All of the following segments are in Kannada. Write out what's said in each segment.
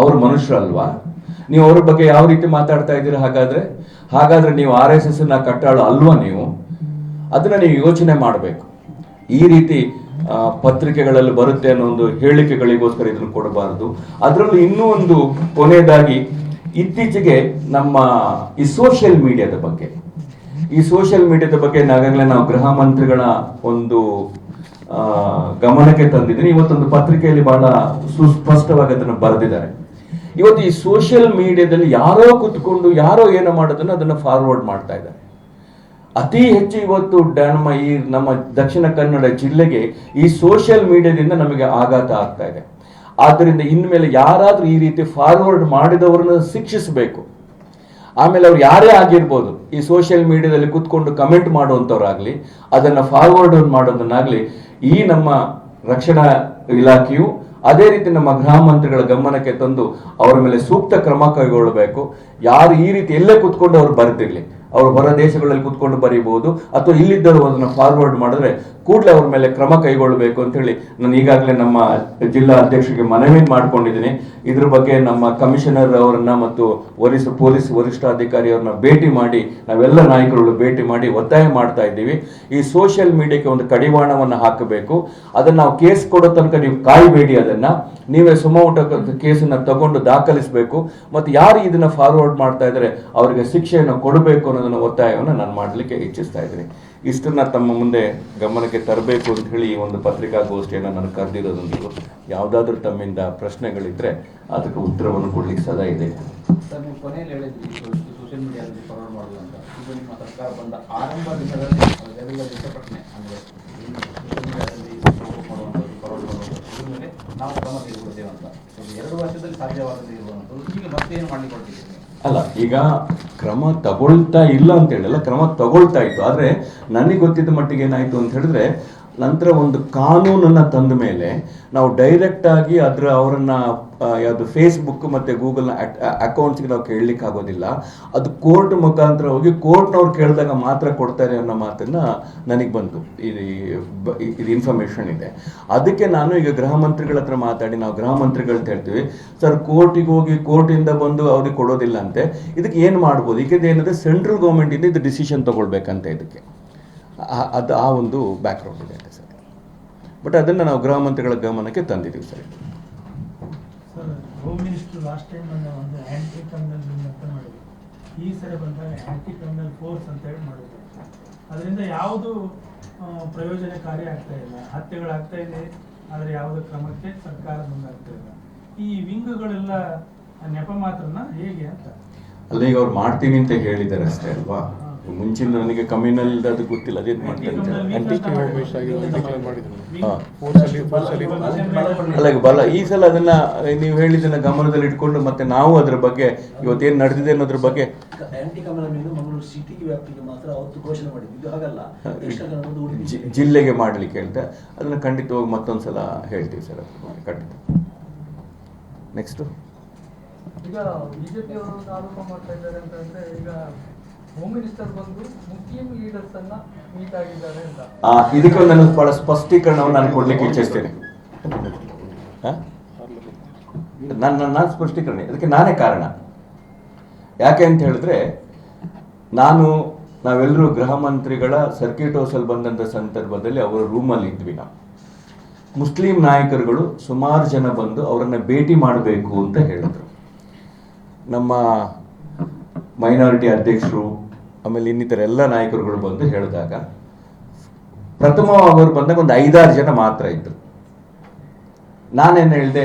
ಅವ್ರ ಮನುಷ್ಯರಲ್ವಾ? ನೀವು ಅವ್ರ ಬಗ್ಗೆ ಯಾವ ರೀತಿ ಮಾತಾಡ್ತಾ ಇದ್ದೀರಾ? ಹಾಗಾದ್ರೆ ನೀವು RSS ನ ಕಟ್ಟಾಳು ಅಲ್ವಾ ನೀವು? ಅದನ್ನ ನೀವು ಯೋಚನೆ ಮಾಡಬೇಕು. ಈ ರೀತಿ ಪತ್ರಿಕೆಗಳಲ್ಲಿ ಬರುತ್ತೆ ಅನ್ನೋ ಒಂದು ಹೇಳಿಕೆಗಳಿಗೋಸ್ಕರ ಇದನ್ನು ಕೊಡಬಾರದು. ಅದರಲ್ಲೂ ಇನ್ನೂ ಒಂದು ಕೊನೆಯದಾಗಿ, ಇತ್ತೀಚೆಗೆ ನಮ್ಮ ಈ ಸೋಷಿಯಲ್ ಮೀಡಿಯಾದ ಬಗ್ಗೆ ಈಗಾಗಲೇ ನಾವು ಗೃಹ ಮಂತ್ರಿಗಳ ಒಂದು ಗಮನಕ್ಕೆ ತಂದಿದ್ದೀನಿ. ಇವತ್ತೊಂದು ಪತ್ರಿಕೆಯಲ್ಲಿ ಬಹಳ ಸುಸ್ಪಷ್ಟವಾಗಿ ಅದನ್ನು ಬರೆದಿದ್ದಾರೆ. ಇವತ್ತು ಈ ಸೋಷಿಯಲ್ ಮೀಡಿಯಾದಲ್ಲಿ ಯಾರೋ ಕುತ್ಕೊಂಡು ಯಾರೋ ಏನೋ ಮಾಡೋದನ್ನ ಅದನ್ನ ಫಾರ್ವರ್ಡ್ ಮಾಡ್ತಾ ಇದ್ದಾರೆ. ಅತಿ ಹೆಚ್ಚು ಇವತ್ತು ನಮ್ಮ ದಕ್ಷಿಣ ಕನ್ನಡ ಜಿಲ್ಲೆಗೆ ಈ ಸೋಷಿಯಲ್ ಮೀಡಿಯಾದಿಂದ ನಮಗೆ ಆಘಾತ ಆಗ್ತಾ ಇದೆ. ಆದ್ದರಿಂದ ಇನ್ಮೇಲೆ ಯಾರಾದ್ರೂ ಈ ರೀತಿ ಫಾರ್ವರ್ಡ್ ಮಾಡಿದವರನ್ನ ಶಿಕ್ಷಿಸಬೇಕು. ಆಮೇಲೆ ಅವ್ರು ಯಾರೇ ಆಗಿರ್ಬೋದು, ಈ ಸೋಷಿಯಲ್ ಮೀಡಿಯಾದಲ್ಲಿ ಕುತ್ಕೊಂಡು ಕಮೆಂಟ್ ಮಾಡುವಂಥವ್ರಾಗ್ಲಿ, ಅದನ್ನ ಫಾರ್ವರ್ಡ್ ಮಾಡೋದನ್ನಾಗ್ಲಿ, ಈ ನಮ್ಮ ರಕ್ಷಣಾ ಇಲಾಖೆಯು ಅದೇ ರೀತಿ ನಮ್ಮ ಗೃಹ ಮಂತ್ರಿಗಳ ಗಮನಕ್ಕೆ ತಂದು ಅವರ ಮೇಲೆ ಸೂಕ್ತ ಕ್ರಮ ಕೈಗೊಳ್ಳಬೇಕು. ಯಾರು ಈ ರೀತಿ ಎಲ್ಲೇ ಕುತ್ಕೊಂಡು ಅವ್ರು ಬರೆದಿರ್ಲಿ, ಅವರು ಹೊರ ದೇಶಗಳಲ್ಲಿ ಕುತ್ಕೊಂಡು ಬರೀಬಹುದು, ಅಥವಾ ಇಲ್ಲಿದ್ದರು ಅದನ್ನು ಫಾರ್ವರ್ಡ್ ಮಾಡಿದ್ರೆ ಕೂಡಲೇ ಅವ್ರ ಮೇಲೆ ಕ್ರಮ ಕೈಗೊಳ್ಳಬೇಕು ಅಂತ ಹೇಳಿ ನಾನು ಈಗಾಗಲೇ ನಮ್ಮ ಜಿಲ್ಲಾ ಅಧ್ಯಕ್ಷರಿಗೆ ಮನವಿ ಮಾಡ್ಕೊಂಡಿದ್ದೀನಿ. ಇದ್ರ ಬಗ್ಗೆ ನಮ್ಮ ಕಮಿಷನರ್ ಅವರನ್ನ ಮತ್ತು ಪೊಲೀಸ್ ವರಿಷ್ಠಾಧಿಕಾರಿ ಅವ್ರನ್ನ ಭೇಟಿ ಮಾಡಿ, ನಾವೆಲ್ಲ ನಾಯಕರುಗಳು ಭೇಟಿ ಮಾಡಿ ಒತ್ತಾಯ ಮಾಡ್ತಾ ಇದ್ದೀವಿ. ಈ ಸೋಷಿಯಲ್ ಮೀಡಿಯಾಕ್ಕೆ ಒಂದು ಕಡಿವಾಣವನ್ನು ಹಾಕಬೇಕು. ಅದನ್ನ ನಾವು ಕೇಸ್ ಕೊಡೋ ತನಕ ನೀವು ಕಾಯಬೇಡಿ, ಅದನ್ನ ನೀವೇ ಸುಮೋಟ ಕೇಸನ್ನ ತಗೊಂಡು ದಾಖಲಿಸಬೇಕು. ಮತ್ತು ಯಾರು ಇದನ್ನ ಫಾರ್ವರ್ಡ್ ಮಾಡ್ತಾ ಇದ್ದಾರೆ ಅವರಿಗೆ ಶಿಕ್ಷೆಯನ್ನು ಕೊಡಬೇಕು ಅನ್ನೋದನ್ನ ಒತ್ತಾಯವನ್ನು ನಾನು ಮಾಡಲಿಕ್ಕೆ ಇಚ್ಛಿಸ್ತಾ ಇದ್ದೀನಿ. ಇಷ್ಟನ್ನ ತಮ್ಮ ಮುಂದೆ ಗಮನಕ್ಕೆ ತರಬೇಕು ಅಂತ ಹೇಳಿ ಈ ಒಂದು ಪತ್ರಿಕಾಗೋಷ್ಠಿಯನ್ನು ನಾನು ಕರೆದಿರೋದೊಂದು. ಯಾವುದಾದ್ರೂ ತಮ್ಮಿಂದ ಪ್ರಶ್ನೆಗಳಿದ್ರೆ ಅದಕ್ಕೆ ಉತ್ತರವನ್ನು ಕೊಡ್ಲಿಕ್ಕೆ ಸದಾ ಇದೆ. ಸರ್, ನೀವು ಕೊನೆಯಲ್ಲಿ ಹೇಳಿದ್ರಿ ಸೋಷಿಯಲ್ ಮೀಡಿಯಾದಲ್ಲಿ ಫಾರ್ವರ್ಡ್ ಮಾಡಲ್ಲ ಅಂತ. ಇದು ನಿಮ್ಮ ಸರ್ಕಾರ ಬಂದ ಆರಂಭ ದಿನದಲ್ಲಿ ಅದೆಲ್ಲ ಪ್ರಶ್ನೆ ಅಂದರೆ ಸೋಷಿಯಲ್ ಮೀಡಿಯಾದಲ್ಲಿ ಮಾಡುವಂಥದ್ದು, ಫಾರ್ವರ್ಡ್ ಮಾಡುವಂಥದ್ದು, ಇದ್ರ ಮೇಲೆ ನಾವು ಕ್ರಮ ತೆಗೆದುಕೊಳ್ತೇವೆ ಅಂತ 2 ವರ್ಷದಲ್ಲಿ ಸಾಧ್ಯವಾಗದೇ ಇರುವಂಥದ್ದು. ಈಗ ಮತ್ತೆ ಏನು ಮಾಡ್ಲಿಕ್ಕೆ ಹೊರಟಿದ್ದೀವಿ? ಅಲ್ಲ, ಈಗ ಕ್ರಮ ತಗೊಳ್ತಾ ಇಲ್ಲ ಅಂತ ಹೇಳಿಲ್ಲ, ಕ್ರಮ ತಗೊಳ್ತಾ ಇತ್ತು. ಆದ್ರೆ ನನಗೆ ಗೊತ್ತಿದ್ದ ಮಟ್ಟಿಗೆ ಏನಾಯ್ತು ಅಂತ ಹೇಳಿದ್ರೆ, ನಂತರ ಒಂದು ಕಾನೂನನ್ನ ತಂದ ಮೇಲೆ ನಾವು ಡೈರೆಕ್ಟ್ ಆಗಿ ಅವರನ್ನ ಯಾವುದು ಫೇಸ್ಬುಕ್ ಮತ್ತೆ ಗೂಗಲ್ ಅಕೌಂಟ್ಸ್ಗೆ ನಾವು ಕೇಳಲಿಕ್ಕೆ ಆಗೋದಿಲ್ಲ. ಅದು ಕೋರ್ಟ್ ಮುಖಾಂತರ ಹೋಗಿ ಕೋರ್ಟ್ನವ್ರು ಕೇಳಿದಾಗ ಮಾತ್ರ ಕೊಡ್ತಾರೆ ಅನ್ನೋ ಮಾತನ್ನ ನನಗೆ ಬಂತು. ಇದು ಇನ್ಫಾರ್ಮೇಶನ್ ಇದೆ. ಅದಕ್ಕೆ ನಾನು ಈಗ ಗೃಹ ಮಂತ್ರಿಗಳ ಹತ್ರ ಮಾತಾಡಿ, ನಾವು ಗೃಹ ಮಂತ್ರಿಗಳು ಅಂತ ಹೇಳ್ತೀವಿ ಸರ್, ಕೋರ್ಟಿಗೆ ಹೋಗಿ ಕೋರ್ಟಿಂದ ಬಂದು ಅವ್ರಿಗೆ ಕೊಡೋದಿಲ್ಲ ಅಂತೆ. ಇದಕ್ಕೆ ಏನು ಮಾಡ್ಬೋದು? ಇದಕ್ಕೆ ಏನಂದ್ರೆ ಸೆಂಟ್ರಲ್ ಗೌರ್ಮೆಂಟ್ ಇಂದ ಇದು ಡಿಸಿಷನ್ ತಗೊಳ್ಬೇಕಂತ. ಇದಕ್ಕೆ ಅದು ಆ ಒಂದು ಬ್ಯಾಕ್ಗ್ರೌಂಡ್ ಇದೆ ಅಂತ ಸರ್. ಬಟ್ ಅದನ್ನು ನಾವು ಗೃಹ ಮಂತ್ರಿಗಳ ಗಮನಕ್ಕೆ ತಂದಿದ್ದೀವಿ sir. Home minister last time ಒಂದು ಆ್ಯಂಟಿ ಕ್ರಿಮಿನಲ್ ಬಿಲ್ ಅಂತ ಮಾಡಿದ್ರು. ಈ ಸರಿ ಬಂದಾಗ ಆ್ಯಂಟಿ ಕ್ರಿಮಿನಲ್ ಫೋರ್ಸ್ ಅಂತ ಹೇಳಿ ಮಾಡಿದ್ರು. ಅದರಿಂದ ಯಾವುದು ಪ್ರಯೋಜನಕಾರಿ ಆಗ್ತಾ ಇಲ್ಲ. ಹತ್ಯೆಗಳಾಗ್ತಾ ಇದೆ, ಆದರೆ ಯಾವುದೇ ಕ್ರಮಕ್ಕೆ ಸರ್ಕಾರ ಮುಂದಾಗ್ತಾ ಇಲ್ಲ. ಈ ವಿಂಗ್ಗಳೆಲ್ಲ ನೆಪ ಮಾತ್ರನ ಹೇಗೆ ಅಂತ? ಅಲ್ಲ, ಈಗ ಅವ್ರು ಮಾಡ್ತೀನಿ ಅಂತ ಹೇಳಿದ್ದಾರೆ ಅಷ್ಟೇ ಅಲ್ವಾ? ಮುಂಚಿನ ನನಗೆ ಕಮ್ಯುನಲ್ ಅದು ಗೊತ್ತಿಲ್ಲ, ಅದೇನು ಮಾಡ್ತಾರೆ ಅಲ್ಲ ಬಲ. ಈ ಸಲ ಅದನ್ನ ನೀವು ಹೇಳಿದ್ದನ್ನ ಗಮನದಲ್ಲಿ ಇಟ್ಕೊಂಡು ಮತ್ತೆ ನಾವು ಅದ್ರ ಬಗ್ಗೆ ಇವತ್ತೇನು ನಡೆದಿದೆ ಅನ್ನೋದ್ರ ಬಗ್ಗೆ ಜಿಲ್ಲೆಗೆ ಮಾಡ್ಲಿಕ್ಕೆ ಹೇಳ್ತಾ ಅದನ್ನ ಖಂಡಿತವಾಗಿ ಮತ್ತೊಂದ್ಸಲ ಹೇಳ್ತೀವಿ ಸರ್. ಖಂಡಿತ. ನೆಕ್ಸ್ಟ್, ಈಗ ಬಿಜೆಪಿ ಅವರು ಆರೋಪ ಮಾಡ್ತಾ ಇದ್ದಾರೆ ಅಂತಂದ್ರೆ, ಈಗ ಹೋಮ್ ಮಿನಿಸ್ಟರ್ ಬಂದು ಮುಸ್ಲಿಂ ಲೀಡರ್ಸ್ ಅನ್ನ ಮೀಟ್ ಆಗಿದ್ದಾರೆ ಅಂತ. ಇದಕ್ಕೆ ನಾನು ಬಹಳ ಸ್ಪಷ್ಟೀಕರಣವನ್ನು ನಾನು ಕೊಡ್ಲಿಕ್ಕೆ ಇಚ್ಛಿಸ್ತೇನೆ. ನನ್ನ ಸ್ಪಷ್ಟೀಕರಣ ಅದಕ್ಕೆ ನಾನೇ ಕಾರಣ. ಯಾಕೆ ಅಂತ ಹೇಳಿದ್ರೆ, ನಾವೆಲ್ಲರೂ ಗೃಹ ಮಂತ್ರಿಗಳ ಸರ್ಕಿಟ್ ಹೌಸಲ್ಲಿ ಬಂದಂಥ ಸಂದರ್ಭದಲ್ಲಿ ಅವರ ರೂಮಲ್ಲಿ ಇದ್ವಿ. ನಾವು ಮುಸ್ಲಿಂ ನಾಯಕರುಗಳು ಸುಮಾರು ಜನ ಬಂದು ಅವರನ್ನ ಭೇಟಿ ಮಾಡಬೇಕು ಅಂತ ಹೇಳಿದ್ರು. ನಮ್ಮ ಮೈನಾರಿಟಿ ಅಧ್ಯಕ್ಷರು, ಆಮೇಲೆ ಇನ್ನಿತರ ಎಲ್ಲ ನಾಯಕರುಗಳು ಬಂದು ಹೇಳಿದಾಗ, ಪ್ರಥಮವಾಗಿ ಅವರು ಬಂದಾಗ ಒಂದು 5-6 ಜನ ಮಾತ್ರ ಇದ್ರು. ನಾನೇನು ಹೇಳಿದೆ,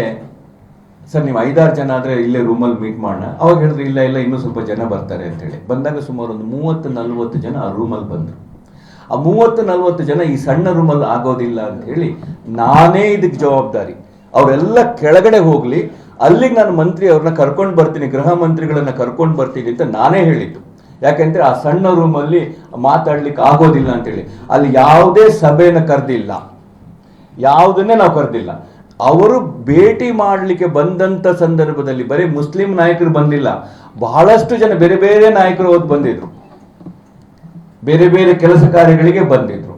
ಸರ್ ನೀವು 5-6 ಜನ ಆದರೆ ಇಲ್ಲೇ ರೂಮಲ್ಲಿ ಮೀಟ್ ಮಾಡೋಣ. ಅವಾಗ ಹೇಳಿದ್ರೆ ಇಲ್ಲ ಇನ್ನೂ ಸ್ವಲ್ಪ ಜನ ಬರ್ತಾರೆ ಅಂತೇಳಿ. ಬಂದಾಗ ಸುಮಾರು ಒಂದು 30-40 ಜನ ಆ ರೂಮಲ್ಲಿ ಬಂದರು. ಆ 30-40 ಜನ ಈ ಸಣ್ಣ ರೂಮಲ್ಲಿ ಆಗೋದಿಲ್ಲ ಅಂತ ಹೇಳಿ ನಾನೇ ಇದಕ್ಕೆ ಜವಾಬ್ದಾರಿ. ಅವರೆಲ್ಲ ಕೆಳಗಡೆ ಹೋಗ್ಲಿ, ಅಲ್ಲಿಗೆ ನಾನು ಮಂತ್ರಿ ಅವ್ರನ್ನ ಕರ್ಕೊಂಡು ಬರ್ತೀನಿ, ಗೃಹ ಮಂತ್ರಿಗಳನ್ನ ಕರ್ಕೊಂಡು ಬರ್ತೀನಿ ಅಂತ ನಾನೇ ಹೇಳಿದ್ದು. ಯಾಕೆಂದ್ರೆ ಆ ಸಣ್ಣ ರೂಮಲ್ಲಿ ಮಾತಾಡ್ಲಿಕ್ಕೆ ಆಗೋದಿಲ್ಲ ಅಂತೇಳಿ. ಅಲ್ಲಿ ಯಾವುದೇ ಸಭೆಯನ್ನು ಕರೆದಿಲ್ಲ, ಯಾವುದನ್ನೇ ನಾವು ಕರೆದಿಲ್ಲ. ಅವರು ಭೇಟಿ ಮಾಡಲಿಕ್ಕೆ ಬಂದಂತ ಸಂದರ್ಭದಲ್ಲಿ ಬರೀ ಮುಸ್ಲಿಂ ನಾಯಕರು ಬಂದಿಲ್ಲ, ಬಹಳಷ್ಟು ಜನ ಬೇರೆ ಬೇರೆ ನಾಯಕರು ಬಂದಿದ್ರು, ಬೇರೆ ಬೇರೆ ಕೆಲಸ ಕಾರ್ಯಗಳಿಗೆ ಬಂದಿದ್ರು.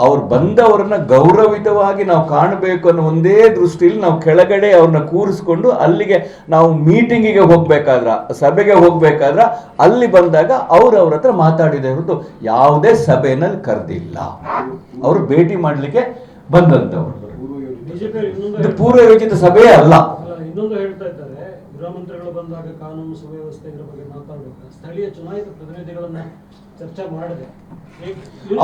ಅವ್ರು ಬಂದವರನ್ನ ಗೌರವಿತವಾಗಿ ನಾವು ಕಾಣಬೇಕು ಅನ್ನೋ ಒಂದೇ ದೃಷ್ಟಿಯಲ್ಲಿ ನಾವು ಕೆಳಗಡೆ ಅವ್ರನ್ನ ಕೂರಿಸ್ಕೊಂಡು ಅಲ್ಲಿಗೆ ನಾವು ಮೀಟಿಂಗಿಗೆ ಹೋಗ್ಬೇಕಾದ್ರ, ಸಭೆಗೆ ಹೋಗ್ಬೇಕಾದ್ರ ಅಲ್ಲಿ ಬಂದಾಗ ಅವ್ರ ಹತ್ರ ಮಾತಾಡಿದ ಹೊರತು ಯಾವುದೇ ಸಭೆನಲ್ಲಿ ಕರೆದಿಲ್ಲ. ಅವರು ಭೇಟಿ ಮಾಡ್ಲಿಕ್ಕೆ ಬಂದಂತವ್ರು. ಇದು ಪೂರ್ವ ಯೋಜಿತ ಸಭೆಯೇ ಅಲ್ಲ. ಇನ್ನೊಂದು ಹೇಳ್ತಾ ಇದ್ದಾರೆ, ಗೃಹ ಮಂತ್ರಿಗಳು ಬಂದಾಗ ಕಾನೂನು ಸುವ್ಯವಸ್ಥೆ ಇದರ ಬಗ್ಗೆ ಮಾತಾಡಬೇಕು, ಸ್ಥಳೀಯ ಚುನಾಯಿತ ಪ್ರತಿನಿಧಿಗಳನ್ನ ಚರ್ಚೆ ಮಾಡದೆ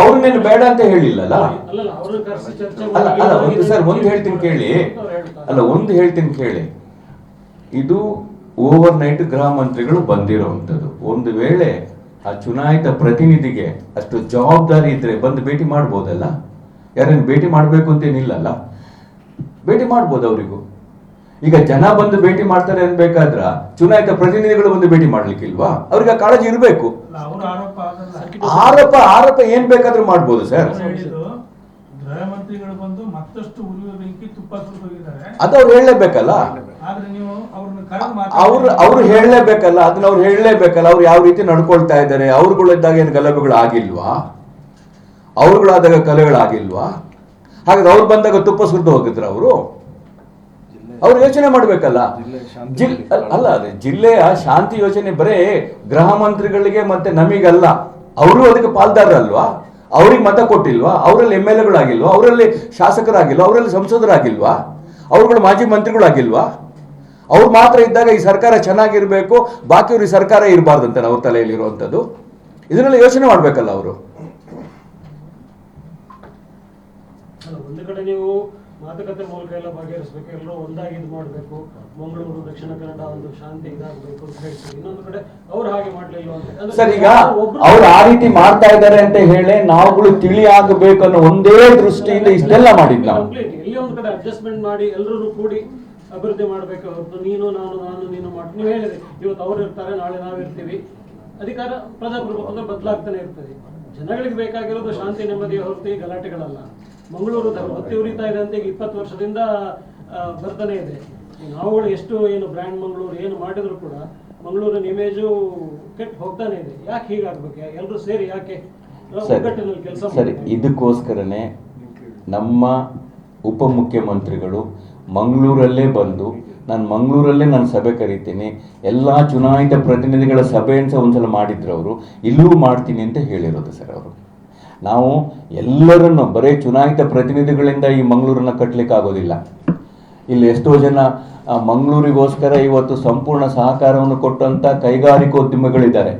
ಅವ್ರನ್ನೇನು ಬೇಡ ಅಂತ ಹೇಳಿಲ್ಲಲ್ಲ. ಅಲ್ಲಲ್ಲ, ಅವ್ರನ್ನ ಕರೆಸಿ ಚರ್ಚೆ ಅಲ್ಲ ಒಂದು ಸರ್ ಒಂದು ಹೇಳ್ತೀನಿ ಕೇಳಿ, ಒಂದು ಹೇಳ್ತೀನಿ ಕೇಳಿ, ಇದು ಓವರ್ ನೈಟ್ ಗೃಹ ಮಂತ್ರಿಗಳು ಬಂದಿರೋವಂಥದ್ದು. ಒಂದು ವೇಳೆ ಆ ಚುನಾಯಿತ ಪ್ರತಿನಿಧಿಗೆ ಅಷ್ಟು ಜವಾಬ್ದಾರಿ ಇದ್ರೆ ಬಂದು ಭೇಟಿ ಮಾಡ್ಬೋದಲ್ಲ. ಯಾರನ್ನು ಭೇಟಿ ಮಾಡ್ಬೇಕು ಅಂತೇನಿಲ್ಲಲ್ಲ, ಭೇಟಿ ಮಾಡ್ಬೋದು ಅವರಿಗೂ. ಈಗ ಜನ ಬಂದು ಭೇಟಿ ಮಾಡ್ತಾರೆ ಅನ್ಬೇಕಾದ್ರ ಚುನಾಯಿತ ಪ್ರತಿನಿಧಿಗಳು ಬಂದು ಭೇಟಿ ಮಾಡ್ಲಿಕ್ಕಿಲ್ವಾ? ಅವ್ರಿಗೆ ಕಾಳಜಿ ಇರಬೇಕು. ಆರೋಪ ಏನ್ ಬೇಕಾದ್ರೂ ಮಾಡ್ಬೋದು ಸರ್. ಗೃಹ ಮಂತ್ರಿಗಳು ಬಂದು ಮತ್ತಷ್ಟು ಉರಿಯುವ ಬೆಂಕಿ ತುಪ್ಪ ಸುರಿದೋಗಿದ್ದಾರೆ, ಅದು ಅವ್ರು ಹೇಳಲೇಬೇಕಲ್ಲ. ಆದ್ರೆ ನೀವು ಅವ್ರು ಹೇಳಲೇಬೇಕಲ್ಲ, ಅದನ್ನ ಅವ್ರು ಹೇಳಲೇಬೇಕಲ್ಲ. ಅವ್ರು ಯಾವ ರೀತಿ ನಡ್ಕೊಳ್ತಾ ಇದ್ದಾರೆ, ಅವ್ರುಗಳಿದ್ದಾಗ ಏನು ಗಲಭೆಗಳು ಆಗಿಲ್ವಾ? ಅವ್ರುಗಳಾದಾಗ ಕಲೆಗಳಾಗಿಲ್ವಾ? ಹಾಗಾದ್ರೆ ಅವ್ರು ಬಂದಾಗ ತುಪ್ಪ ಸುರಿದು ಹೋಗಿದ್ರ ಅವರು? ಅವ್ರು ಯೋಚನೆ ಮಾಡ್ಬೇಕಲ್ಲ. ಅಲ್ಲ, ಅದೇ ಜಿಲ್ಲೆಯ ಶಾಂತಿ ಯೋಚನೆ ಬರೇ ಗೃಹ ಮಂತ್ರಿಗಳಿಗೆ ಮತ್ತೆ ನಮಗಲ್ಲ, ಅವರು ಅದಕ್ಕೆ ಪಾಲ್ದಾರಲ್ವಾ? ಅವ್ರಿಗೆ ಮತ ಕೊಟ್ಟಿಲ್ವಾ? ಅವರಲ್ಲಿ MLA ಗಳಾಗಿಲ್ವಾ? ಅವರಲ್ಲಿ ಶಾಸಕರಾಗಿಲ್ವಾ? ಅವರಲ್ಲಿ ಸಂಸದರಾಗಿಲ್ವಾ? ಅವ್ರುಗಳು ಮಾಜಿ ಮಂತ್ರಿಗಳಾಗಿಲ್ವಾ? ಅವ್ರು ಮಾತ್ರ ಇದ್ದಾಗ ಈ ಸರ್ಕಾರ ಚೆನ್ನಾಗಿರ್ಬೇಕು, ಬಾಕಿಯವ್ರು ಈ ಸರ್ಕಾರ ಇರಬಾರ್ದಂತ ಅವ್ರ ತಲೆಯಲ್ಲಿ ಇರುವಂತದ್ದು. ಇದನ್ನೆಲ್ಲ ಯೋಚನೆ ಮಾಡ್ಬೇಕಲ್ಲ ಅವರು. ಒಂದು ಕಡೆ ನೀವು ಮಾತುಕತೆ ಮೂಲಕ ಎಲ್ಲ ಬಗೆಹರಿಸಬೇಕು, ಎಲ್ಲರೂ ಒಂದಾಗಿ ಇದು ಮಾಡಬೇಕು, ಮಂಗಳೂರು ದಕ್ಷಿಣ ಕನ್ನಡ ಒಂದು ಶಾಂತಿ ಇದಾಗಬೇಕು ಅಂತ ಹೇಳ್ತೀವಿ. ಇನ್ನೊಂದು ಕಡೆ ಅವ್ರು ಹಾಗೆ ಮಾಡ್ಲಿಲ್ಲ ಅಂತ ಸರ್, ಈಗ ಅವ್ರು ಆ ರೀತಿ ಮಾಡ್ತಾ ಇದ್ದಾರೆ ಅಂತ ಹೇಳಿ ನಾವುಗಳು ತಿಳಿ ಆಗಬೇಕು ಅನ್ನೋ ಒಂದೇ ದೃಷ್ಟಿಯಿಂದ ಇಷ್ಟೆಲ್ಲ ಮಾಡಿದ್ ನಾವು. ಇಲ್ಲಿ ಒಂದು ಕಡೆ ಅಡ್ಜಸ್ಟ್ಮೆಂಟ್ ಮಾಡಿ ಎಲ್ಲರೂ ಕೂಡಿ ಅಭಿವೃದ್ಧಿ ಮಾಡ್ಬೇಕು ಹೊರತು ನೀನು ನೀನು ಮಾಡಿ. ನೀವು ಹೇಳಿದ್ರಿ ಇವತ್ತು ಅವ್ರು ಇರ್ತಾರೆ, ನಾಳೆ ನಾವಿರ್ತೀವಿ. ಅಧಿಕಾರ ಪ್ರಜಾಪ್ರಭುತ್ವ ಬದಲಾಗ್ತಾನೆ ಇರ್ತದೆ. ಜನಗಳಿಗೆ ಬೇಕಾಗಿರೋದು ಶಾಂತಿ ನೆಮ್ಮದಿ ಹೊರತು ಈ ಗಲಾಟೆಗಳಲ್ಲ. ಮಂಗಳೂರು ಹೊತ್ತಿ ಉರಿತಾ ಇದೆ ಅಂತ ಈಗ 20 ವರ್ಷದಿಂದ ಬರ್ತಾನೆ ಇದೆ. ನಾವುಗಳು ಎಷ್ಟು ಏನು ಬ್ರ್ಯಾಂಡ್ ಮಂಗಳೂರು ಏನು ಮಾಡಿದ್ರು ಕೂಡ ಮಂಗಳೂರಿನ ಇಮೇಜು ಕೆಟ್ಟು ಹೋಗ್ತಾನೆ ಇದೆ. ಯಾಕೆ ಹೀಗಾಗ್ಬೇಕು? ಎಲ್ಲರೂ ಸೇರಿ ಯಾಕೆ ಒಗ್ಗಟ್ಟಿನಲ್ಲಿ ಕೆಲಸ ಸರಿ, ಇದಕ್ಕೋಸ್ಕರನೇ ನಮ್ಮ ಉಪಮುಖ್ಯಮಂತ್ರಿಗಳು ಮಂಗಳೂರಲ್ಲೇ ಬಂದು ನಾನು ಸಭೆ ಕರಿತೀನಿ, ಎಲ್ಲ ಚುನಾಯಿತ ಪ್ರತಿನಿಧಿಗಳ ಸಭೆಯನ್ನು ಒಂದ್ಸಲ ಮಾಡಿದ್ರು ಅವರು, ಇಲ್ಲೂ ಮಾಡ್ತೀನಿ ಅಂತ ಹೇಳಿರೋದು ಸರ್ ಅವರು. ನಾವು ಎಲ್ಲರನ್ನು ಬರೀ ಚುನಾಯಿತ ಪ್ರತಿನಿಧಿಗಳಿಂದ ಈ ಮಂಗಳೂರನ್ನ ಕಟ್ಟಲಿಕ್ಕೆ ಆಗೋದಿಲ್ಲ. ಇಲ್ಲಿ ಎಷ್ಟೋ ಜನ ಮಂಗಳೂರಿಗೋಸ್ಕರ ಇವತ್ತು ಸಂಪೂರ್ಣ ಸಹಕಾರವನ್ನು ಕೊಟ್ಟಂತ ಕೈಗಾರಿಕೋದ್ಯಮಿಗಳಿದ್ದಾರೆ,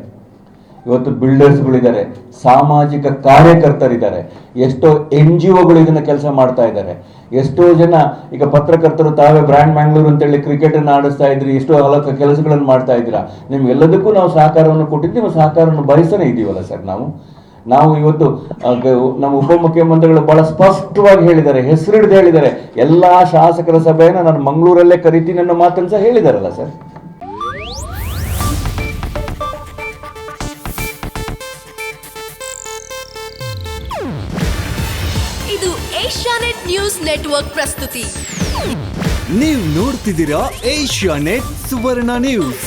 ಇವತ್ತು ಬಿಲ್ಡರ್ಸ್ಗಳಿದ್ದಾರೆ, ಸಾಮಾಜಿಕ ಕಾರ್ಯಕರ್ತರಿದ್ದಾರೆ, ಎಷ್ಟೋ NGOಗಳು ಇದನ್ನ ಕೆಲಸ ಮಾಡ್ತಾ ಇದ್ದಾರೆ. ಎಷ್ಟೋ ಜನ ಈಗ ಪತ್ರಕರ್ತರು ತಾವೇ ಬ್ರ್ಯಾಂಡ್ ಮ್ಯಾಂಗ್ಳೂರ್ ಅಂತೇಳಿ ಕ್ರಿಕೆಟ್ ಅನ್ನು ಆಡಿಸ್ತಾ ಇದ್ರಿ, ಎಷ್ಟೋ ಹಲವು ಕೆಲಸಗಳನ್ನು ಮಾಡ್ತಾ ಇದ್ದೀರಾ. ನಿಮ್ಗೆಲ್ಲದಕ್ಕೂ ನಾವು ಸಹಕಾರವನ್ನು ಕೊಟ್ಟಿದ್ದು, ನೀವು ಸಹಕಾರವನ್ನು ಬಯಸ್ತಾನೆ ಇದ್ದೀವಲ್ಲ ಸರ್. ನಾವು ಇವತ್ತು ನಮ್ಮ ಉಪಮುಖ್ಯಮಂತ್ರಿಗಳು ಬಹಳ ಸ್ಪಷ್ಟವಾಗಿ ಹೇಳಿದ್ದಾರೆ, ಹೆಸರಿಡ್ದು ಹೇಳಿದ್ದಾರೆ, ಎಲ್ಲಾ ಶಾಸಕರ ಸಭೆಯನ್ನು ನಾನು ಮಂಗಳೂರಲ್ಲೇ ಕರಿತೀನಿ ಅನ್ನೋ ಮಾತನ್ನು ಸಹ ಹೇಳಿದಾರಲ್ಲ ಸರ್. ಇದು ಏಷ್ಯಾನೆಟ್ ನ್ಯೂಸ್ ನೆಟ್ವರ್ಕ್ ಪ್ರಸ್ತುತಿ. ನೀವು ನೋಡ್ತಿದ್ದೀರಾ ಏಷ್ಯಾನೆಟ್ ಸುವರ್ಣ ನ್ಯೂಸ್.